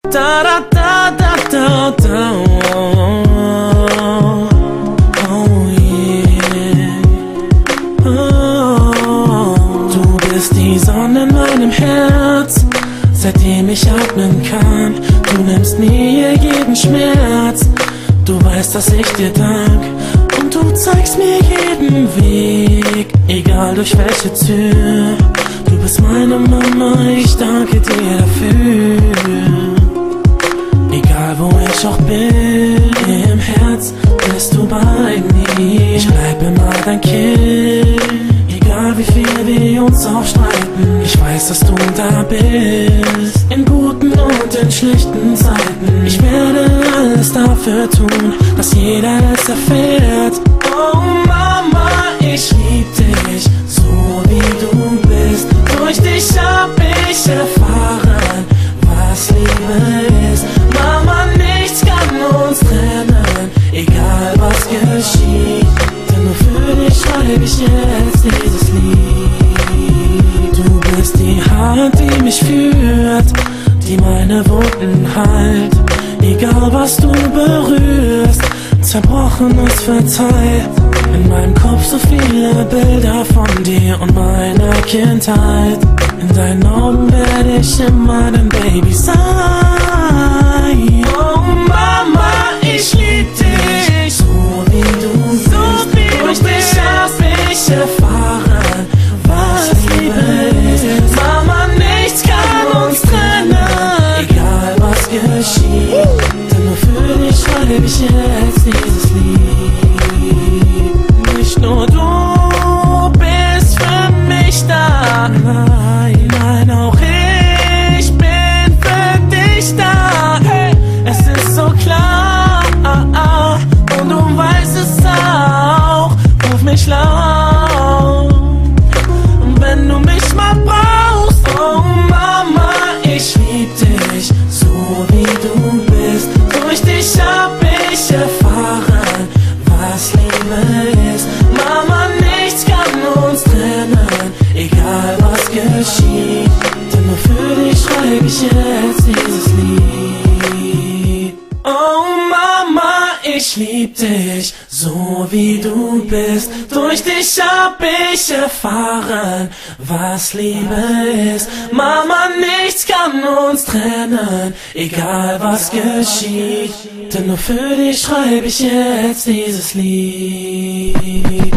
Da da da da da da. Oh yeah. Oh. Du bist die Sonne in meinem Herz, seitdem ich atmen kann. Du nimmst mir jeden Schmerz. Du weißt, dass ich dir dank. Und du zeigst mir jeden Weg, egal durch welche Tür. Du bist meine Mama, ich danke dir dafür. Egal wo ich auch bin, im Herz bist du bei mir. Ich bleib immer dein Kind, egal wie viel wir uns auch streiten. Ich weiß, dass du da bist, in guten und in schlechten Zeiten. Ich werde alles dafür tun, dass jeder es erfährt. Oh Mama, ich lieb dich, so wie du bist. Durch dich hab ich erfahren, was Liebe ist. Mama, nichts kann uns trennen, egal was geschieht. Denn nur für dich schreibe ich jetzt dieses Lied. Du bist die Hand, die mich führt, die meine Wunden heilt. Egal was du berührst, Zerbrochenes verzeiht. In meinem Kopf so viele Bilder von dir und meiner Kindheit. In deinen Augen werde ich immer dein Baby sein. Oh Mama, ich lieb dich, so wie du bist. Durch dich hab ich erfahren, was Liebe ist. Mama, nichts kann uns trennen, egal was geschieht. Denn nur für dich schreibe ich jetzt dieses Lied. Nicht nur du bist für mich da, nein, auch ich bin für dich da. Hey, es ist so klar, und du weißt es auch. Ruf mich laut, wenn du mich mal brauchst. Oh Mama, ich lieb dich, so wie du bist. Durch dich hab ich erfahren, was Liebe ist. Mama, nichts kann uns trennen, egal was geschieht. Denn nur für dich schreibe ich jetzt dieses Lied. Oh Mama, ich lieb dich, so wie du bist. Durch dich hab ich erfahren, was Liebe ist. Mama, nichts kann uns trennen, egal was geschieht. Denn nur für dich schreibe ich jetzt dieses Lied.